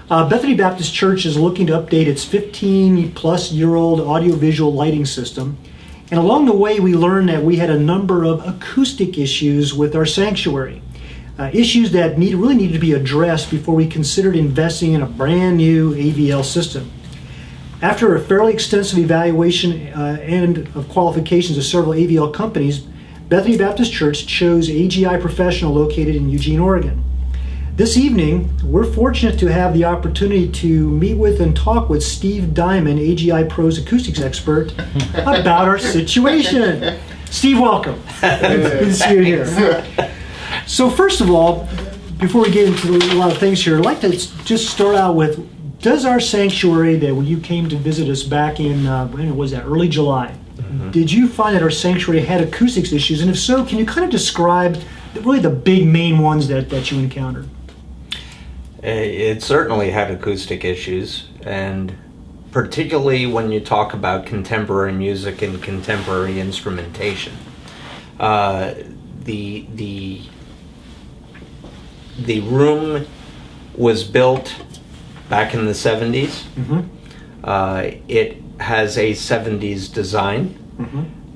Bethany Baptist Church is looking to update its 15-plus-year-old audiovisual lighting system. And along the way, we learned that we had a number of acoustic issues with our sanctuary. Issues that really needed to be addressed before we considered investing in a brand new AVL system. After a fairly extensive evaluation and of qualifications of several AVL companies, Bethany Baptist Church chose AGI Professional located in Eugene, Oregon. This evening, we're fortunate to have the opportunity to meet with and talk with Steve Diamond, AGI Pro's acoustics expert, about our situation. Steve, welcome. Good to see you here. So first of all, before we get into a lot of things here, I'd like to just start out with, does our sanctuary that when you came to visit us back in, when was that, early July, did you find that our sanctuary had acoustics issues? And if so, can you kind of describe really the big main ones that you encountered? It certainly had acoustic issues, and particularly when you talk about contemporary music and contemporary instrumentation. The room was built back in the 70s. It has a 70s design.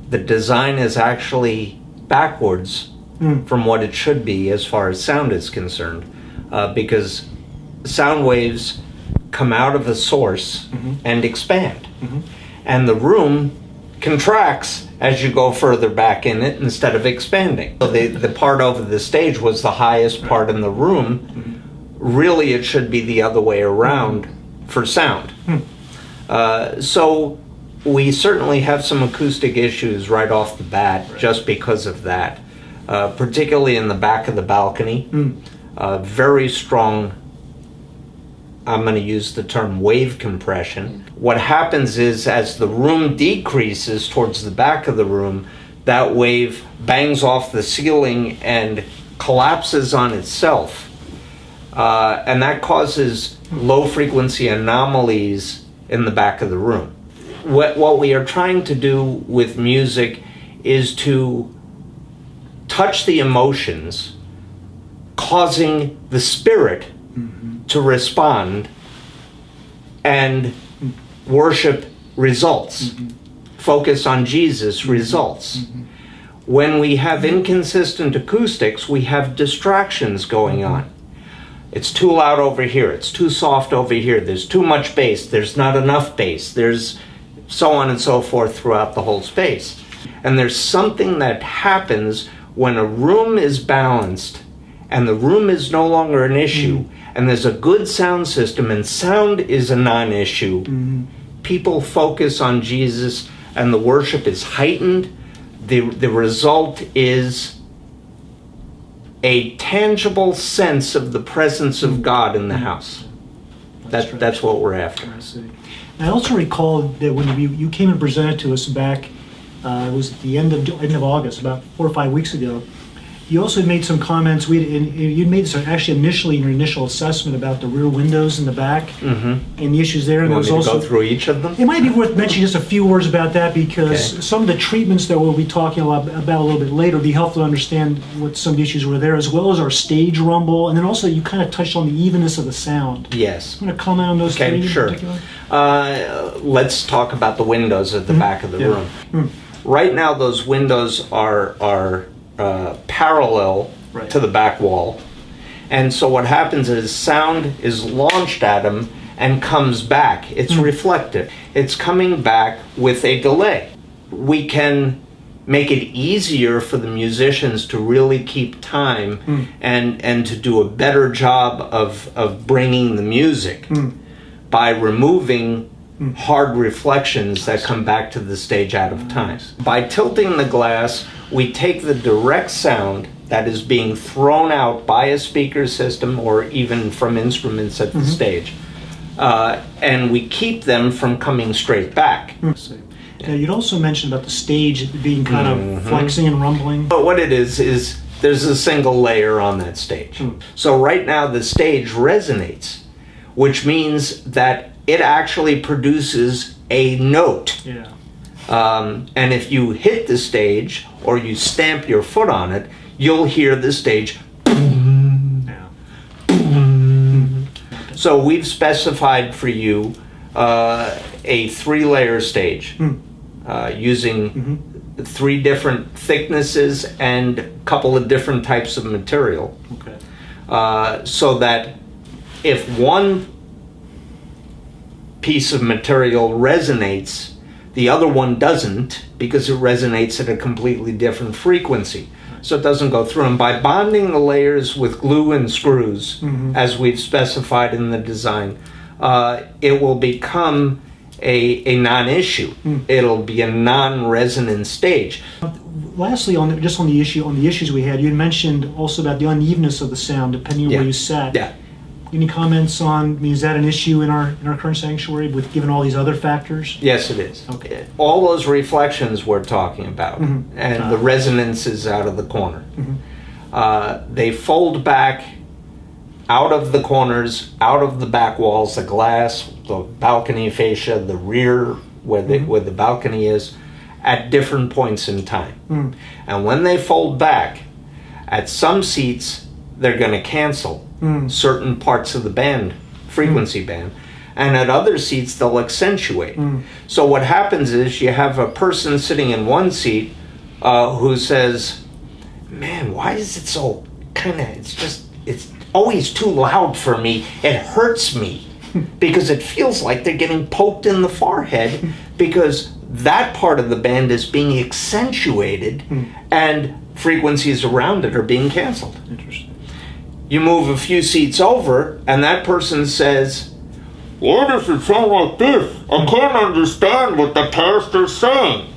The design is actually backwards from what it should be as far as sound is concerned, because sound waves come out of a source and expand, and the room contracts as you go further back in it instead of expanding. So the part over the stage was the highest part in the room. Really, it should be the other way around for sound. So we certainly have some acoustic issues right off the bat just because of that, particularly in the back of the balcony. Very strong, I'm going to use the term wave compression. What happens is as the room decreases towards the back of the room, that wave bangs off the ceiling and collapses on itself. And that causes low frequency anomalies in the back of the room. What we are trying to do with music is to touch the emotions, causing the spirit to respond, and worship results. Focus on Jesus results. When we have inconsistent acoustics, we have distractions going on. It's too loud over here, it's too soft over here, there's too much bass, there's not enough bass, there's so on and so forth throughout the whole space. And there's something that happens when a room is balanced and the room is no longer an issue, and there's a good sound system and sound is a non-issue. People focus on Jesus and the worship is heightened. The result is a tangible sense of the presence of God in the house. That's what we're after. I see. I also recall that when you came and presented to us back, it was at the end of August, about 4 or 5 weeks ago. You also made some comments. You made this actually initially in your initial assessment about the rear windows in the back and the issues there. And You want me to also go through each of them? It might be worth mentioning just a few words about that, because some of the treatments that we'll be talking about a little bit later would be helpful to understand what some of the issues were there, as well as our stage rumble, and then also you kind of touched on the evenness of the sound. Yes. You want to comment on those three in particular? Let's talk about the windows at the back of the room. Right now, those windows are parallel to the back wall, and so what happens is sound is launched at them and comes back. It's reflective. It's coming back with a delay. We can make it easier for the musicians to really keep time and to do a better job of bringing the music by removing hard reflections that come back to the stage out of time. By tilting the glass, we take the direct sound that is being thrown out by a speaker system or even from instruments at the stage, and we keep them from coming straight back. Now, you'd also mentioned about the stage being kind of flexing and rumbling. But what it is there's a single layer on that stage. So right now the stage resonates, which means that it actually produces a note. And if you hit the stage or you stamp your foot on it, you'll hear the stage boom, boom. So we've specified for you a 3-layer stage using 3 different thicknesses and a couple of different types of material. Okay. So that if one piece of material resonates, the other one doesn't, because it resonates at a completely different frequency. So it doesn't go through. And by bonding the layers with glue and screws, as we've specified in the design, it will become a non-issue. It'll be a non-resonant stage. Lastly, on the issues we had, you had mentioned also about the unevenness of the sound depending on where you sat. Yeah. Any comments on? I mean, is that an issue in our current sanctuary, with given all these other factors? Yes, it is. Okay. All those reflections we're talking about, and the resonances out of the corner, they fold back out of the corners, out of the back walls, the glass, the balcony fascia, the rear where the balcony is, at different points in time. And when they fold back, at some seats they're going to cancel certain parts of the band, frequency band, and at other seats they'll accentuate. So what happens is you have a person sitting in one seat who says, man, why is it so it's always too loud for me, it hurts me, because it feels like they're getting poked in the forehead, because that part of the band is being accentuated and frequencies around it are being canceled. Interesting. You move a few seats over, and that person says, why does it sound like this? I can't understand what the pastor's saying.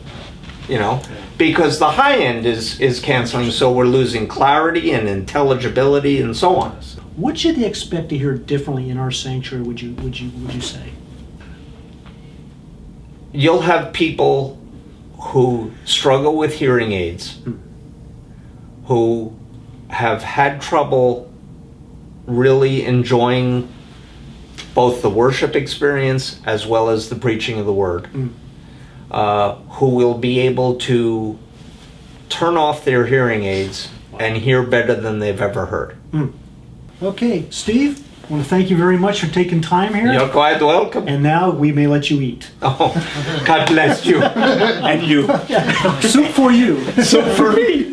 You know, because the high end is canceling, so we're losing clarity and intelligibility and so on. What should they expect to hear differently in our sanctuary, would you say? You'll have people who struggle with hearing aids, who have had trouble really enjoying both the worship experience as well as the preaching of the word, who will be able to turn off their hearing aids and hear better than they've ever heard. Okay, Steve, I want to thank you very much for taking time here. You're quite welcome. And now we may let you eat. Oh, God bless you. And you. Soup for you. Soup for me.